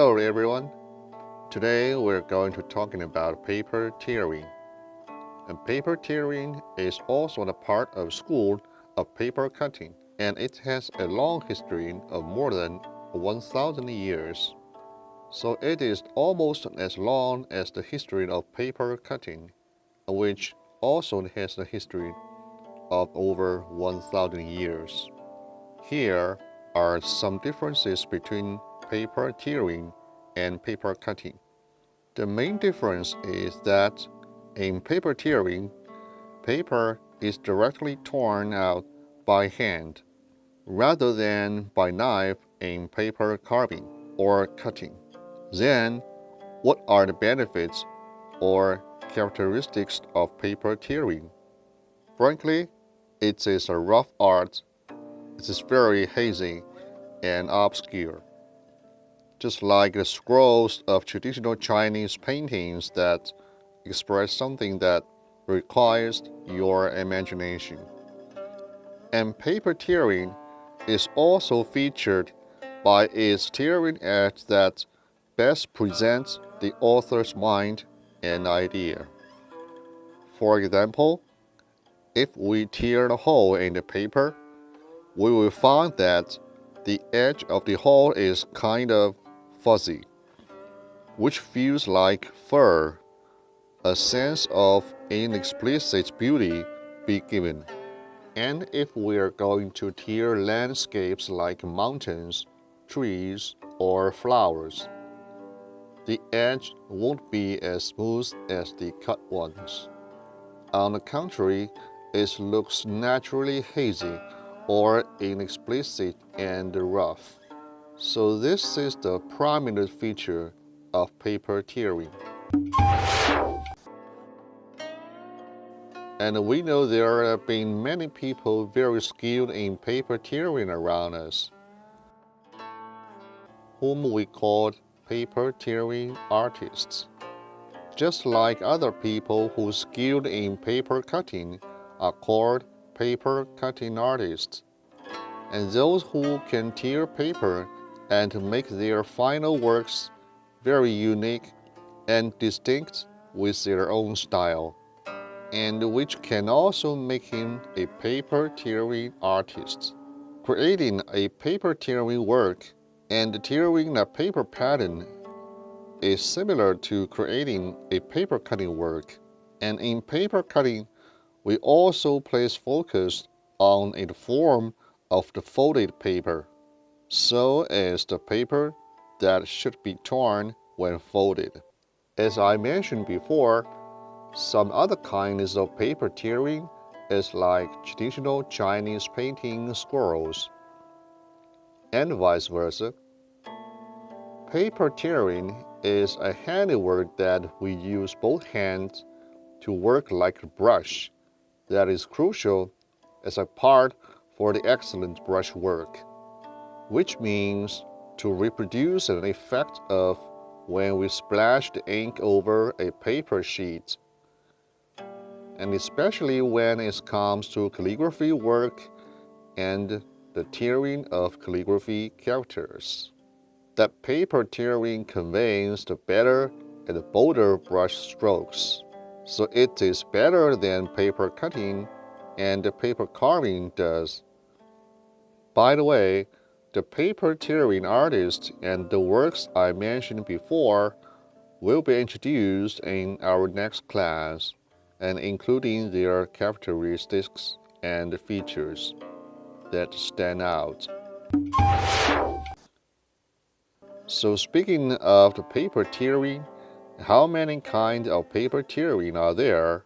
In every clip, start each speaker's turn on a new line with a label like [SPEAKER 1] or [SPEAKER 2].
[SPEAKER 1] Hello everyone. Today we're going to talking about paper tearing. And paper tearing is also a part of school of paper cutting, and it has a long history of more than 1,000 years. So it is almost as long as the history of paper cutting, which also has a history of over 1,000 years. Here are some differences between paper tearing and paper cutting. The main difference is that in paper tearing, paper is directly torn out by hand rather than by knife in paper carving or cutting. Then, what are the benefits or characteristics of paper tearing? Frankly, it is a rough art. It is very hazy and obscure, just like the scrolls of traditional Chinese paintings that express something that requires your imagination. And paper tearing is also featured by its tearing edge that best presents the author's mind and idea. For example, if we tear a hole in the paper, we will find that the edge of the hole is kind of fuzzy, which feels like fur. A sense of inexplicit beauty be given. And if we are going to tear landscapes like mountains, trees, or flowers, the edge won't be as smooth as the cut ones. On the contrary, it looks naturally hazy or inexplicit and rough. So this is the prominent feature of paper tearing. And we know there have been many people very skilled in paper tearing around us, whom we call paper tearing artists. Just like other people who skilled in paper cutting are called paper cutting artists. And those who can tear paper and make their final works very unique and distinct with their own style, and which can also make him a paper tearing artist. Creating a paper tearing work and tearing a paper pattern is similar to creating a paper cutting work, and in paper cutting, we also place focus on the form of the folded paper, so as the paper that should be torn when folded. As I mentioned before, some other kinds of paper tearing is like traditional Chinese painting scrolls, and vice versa. Paper tearing is a handiwork that we use both hands to work like a brush that is crucial as a part for the excellent brush work, which means to reproduce an effect of when we splash the ink over a paper sheet, and especially when it comes to calligraphy work and the tearing of calligraphy characters. That paper tearing conveys the better and bolder brush strokes, so it is better than paper cutting and paper carving does. By the way, the paper tearing artist and the works I mentioned before will be introduced in our next class, and including their characteristics and features that stand out. So speaking of the paper tearing, how many kinds of paper tearing are there?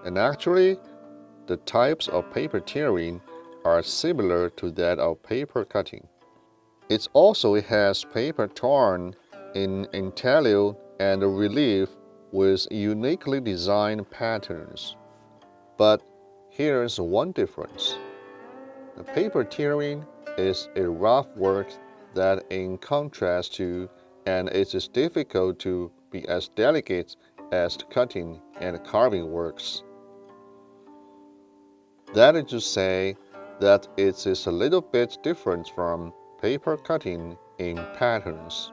[SPEAKER 1] And actually, the types of paper tearing are similar to that of paper cutting. It also has paper torn in intaglio and relief with uniquely designed patterns. But here's one difference. The paper tearing is a rough work that, in contrast to, and it is difficult to be as delicate as cutting and carving works. That is to say that it is a little bit different from paper cutting in patterns.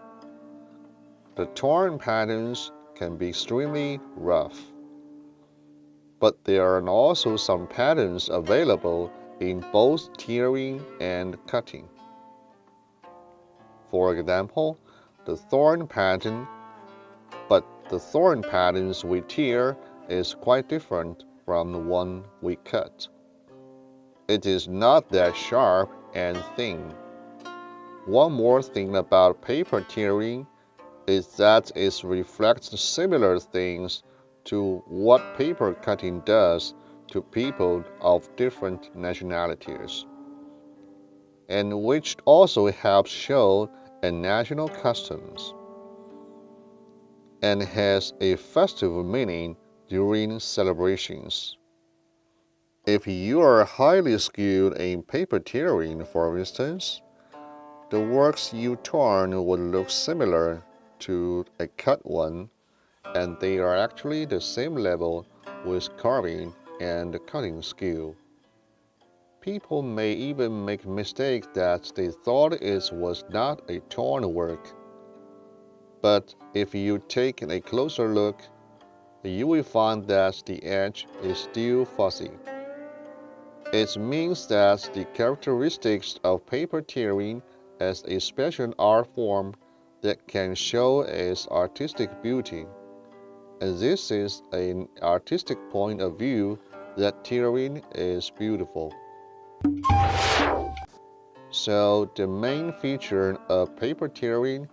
[SPEAKER 1] The torn patterns can be extremely rough, but there are also some patterns available in both tearing and cutting. For example, the thorn pattern, but the thorn patterns we tear is quite different from the one we cut. It is not that sharp and thin. One more thing about paper tearing is that it reflects similar things to what paper cutting does to people of different nationalities, and which also helps show a national customs and has a festive meaning during celebrations. If you are highly skilled in paper tearing, for instance, the works you torn would look similar to a cut one, and they are actually the same level with carving and cutting skill. People may even make mistakes that they thought it was not a torn work. But if you take a closer look, you will find that the edge is still fuzzy. It means that the characteristics of paper tearing as a special art form that can show its artistic beauty. And this is an artistic point of view that tearing is beautiful. So the main feature of paper tearing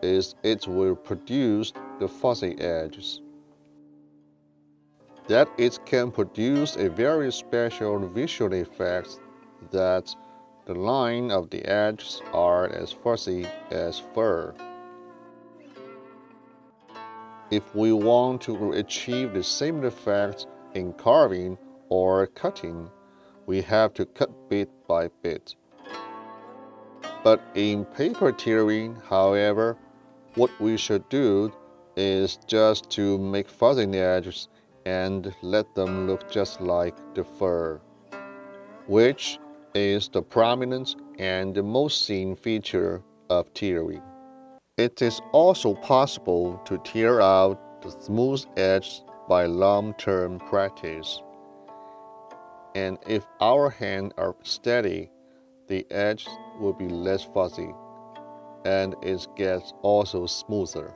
[SPEAKER 1] is it will produce the fuzzy edges. That it can produce a very special visual effect that the line of the edges are as fuzzy as fur. If we want to achieve the same effect in carving or cutting, we have to cut bit by bit. But in paper tearing, however, what we should do is just to make fuzzy edges and let them look just like the fur, which is the prominent and the most seen feature of tearing. It is also possible to tear out the smooth edges by long-term practice. And if our hands are steady, the edge will be less fuzzy, and it gets also smoother,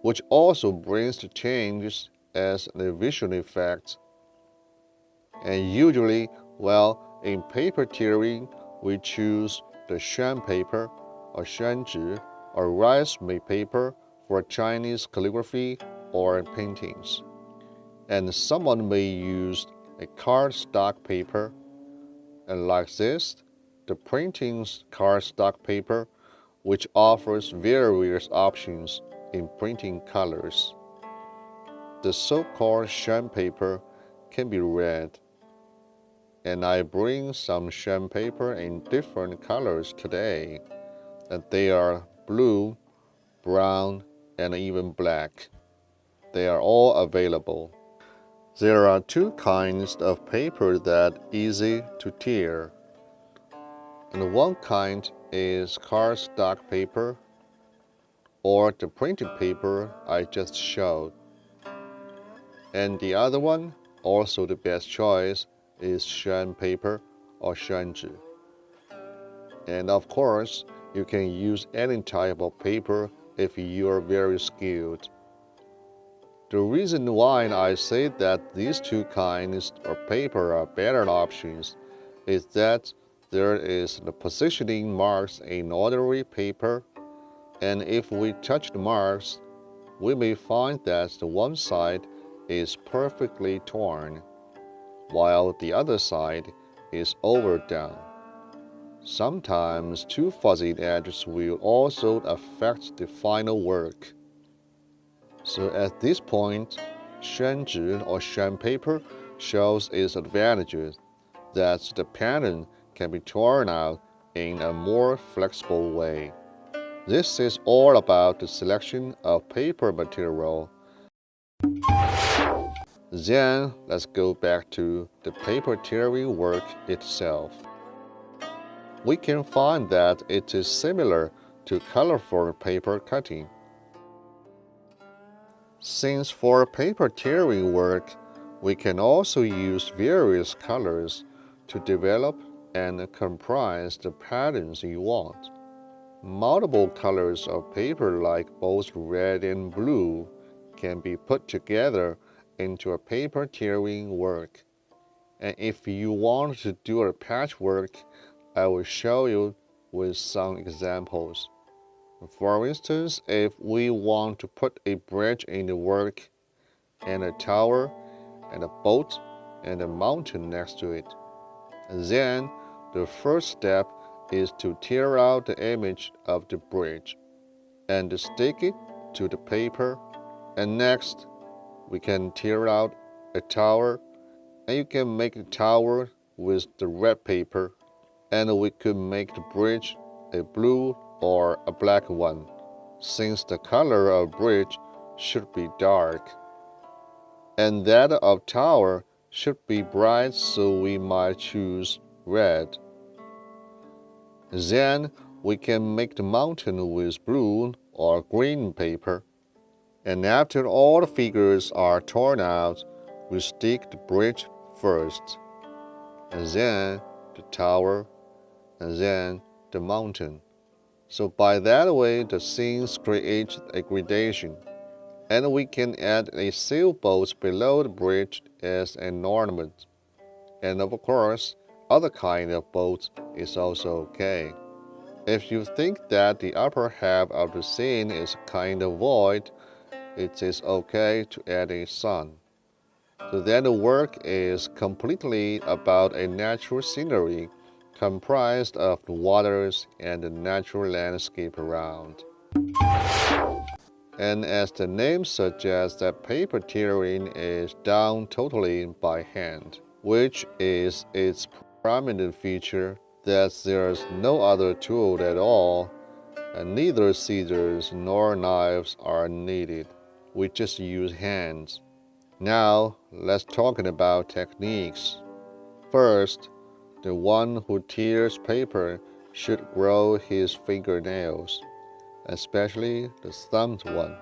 [SPEAKER 1] which also brings the changes as a visual effect. And usually, in paper tearing, we choose the shan paper or shanzhi or rice paper for Chinese calligraphy or paintings. And someone may use a cardstock paper, and like this, the printing's cardstock paper, which offers various options in printing colors. The so-called shan paper can be red, and I bring some shan paper in different colors today, and they are blue, brown, and even black. They are all available. There are two kinds of paper that are easy to tear, and one kind is cardstock paper, or the printed paper I just showed. And the other one, also the best choice, is shan paper or shanzhi. And of course, you can use any type of paper if you are very skilled. The reason why I say that these two kinds of paper are better options is that there is the positioning marks in ordinary paper, and if we touch the marks, we may find that the one side is perfectly torn, while the other side is overdone. Sometimes too fuzzy edges will also affect the final work. So at this point, shanzhi or shan paper shows its advantages, that the pattern can be torn out in a more flexible way. This is all about the selection of paper material. Then let's go back to the paper tearing work itself. We can find that it is similar to colorful paper cutting. Since for paper tearing work, we can also use various colors to develop and comprise the patterns you want. Multiple colors of paper like both red and blue can be put together into a paper tearing work. And if you want to do a patchwork, I will show you with some examples. For instance, if we want to put a bridge in the work, and a tower, and a boat, and a mountain next to it, then the first step is to tear out the image of the bridge and stick it to the paper. And next, we can tear out a tower, and you can make the tower with the red paper, and we could make the bridge a blue or a black one, since the color of bridge should be dark, and that of tower should be bright, so we might choose red. Then we can make the mountain with blue or green paper, and after all the figures are torn out, we stick the bridge first, and then the tower, and then the mountain. So by that way, the scenes create a gradation, and we can add a sailboat below the bridge as an ornament. And of course, other kind of boat is also okay. If you think that the upper half of the scene is kind of void, it is okay to add a sun. So then the work is completely about a natural scenery comprised of the waters and the natural landscape around. And as the name suggests, that paper tearing is done totally by hand, which is its prominent feature, that there's no other tool at all, and neither scissors nor knives are needed. We just use hands. Now, let's talk about techniques. First, the one who tears paper should grow his fingernails, especially the thumbed one.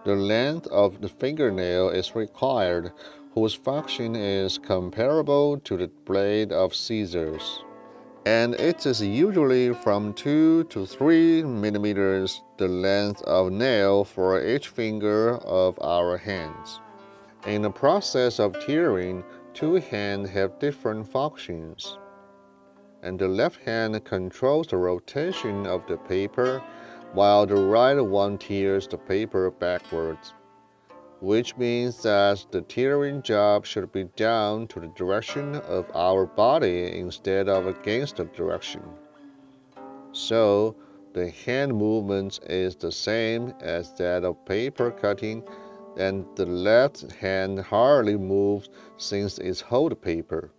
[SPEAKER 1] The length of the fingernail is required, whose function is comparable to the blade of scissors, and it is usually from 2 to 3 millimeters the length of nail for each finger of our hands. In the process of tearing, two hands have different functions, and the left hand controls the rotation of the paper, while the right one tears the paper backwards, which means that the tearing job should be down to the direction of our body instead of against the direction. So, the hand movement is the same as that of paper cutting, and the left hand hardly moves since it holds paper.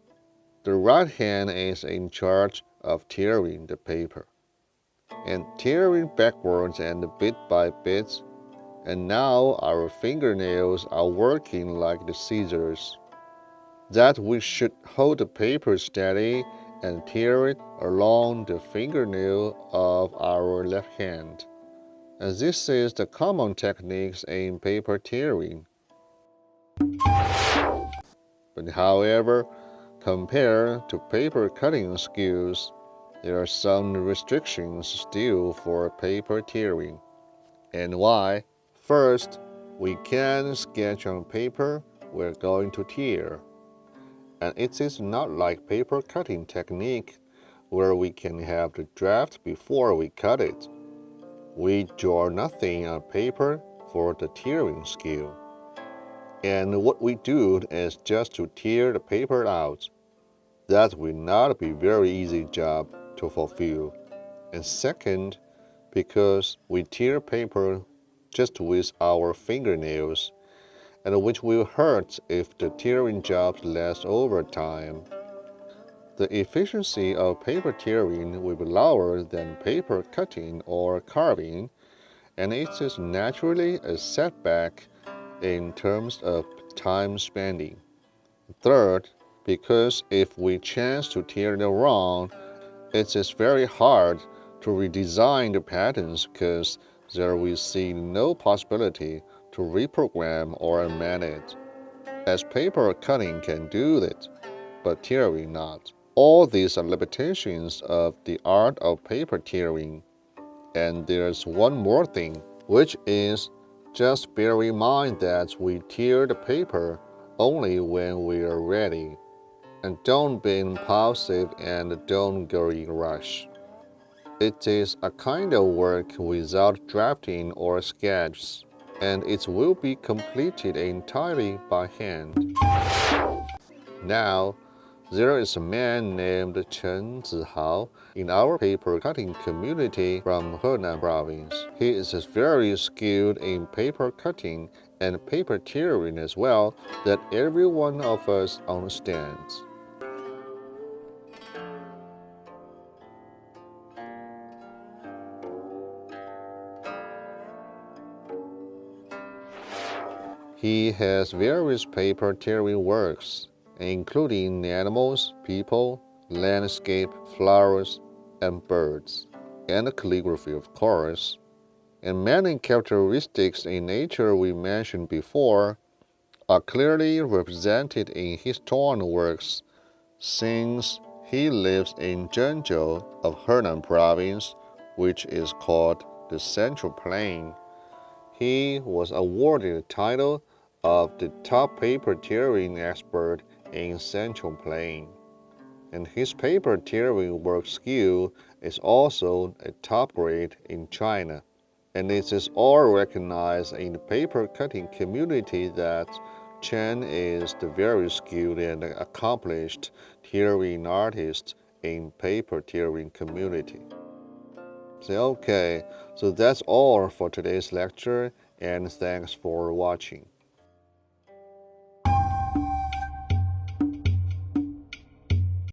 [SPEAKER 1] The right hand is in charge of tearing the paper, and tearing backwards and bit by bit, and now our fingernails are working like the scissors. That we should hold the paper steady and tear it along the fingernail of our left hand. And this is the common techniques in paper tearing. But however, compared to paper cutting skills, there are some restrictions still for paper tearing. And why? First, we can sketch on paper we're going to tear. And it is not like paper cutting technique where we can have the draft before we cut it. We draw nothing on paper for the tearing skill. And what we do is just to tear the paper out. That will not be very easy job to fulfill. And second, because we tear paper just with our fingernails, and which will hurt if the tearing job lasts over time. The efficiency of paper tearing will be lower than paper cutting or carving, and it is naturally a setback in terms of time spending. Third, because if we chance to tear them wrong, it is very hard to redesign the patterns because there we see no possibility to reprogram or amend it, as paper cutting can do it, but tearing not. All these are limitations of the art of paper tearing. And there's one more thing, which is just bear in mind that we tear the paper only when we are ready. And don't be impulsive and don't go in a rush. It is a kind of work without drafting or sketches, and it will be completed entirely by hand. Now, there is a man named Chen Zihao in our paper cutting community from Henan province. He is very skilled in paper cutting and paper tearing as well that every one of us understands. He has various paper tearing works, including animals, people, landscape, flowers, and birds, and calligraphy, of course. And many characteristics in nature we mentioned before are clearly represented in his torn works, since he lives in Zhengzhou of Henan province, which is called the Central Plain. He was awarded the title of the top paper tearing expert in Central Plain. And his paper tearing work skill is also a top grade in China. And it is all recognized in the paper cutting community that Chen is the very skilled and accomplished tearing artist in paper tearing community. Okay, so that's all for today's lecture, and thanks for watching.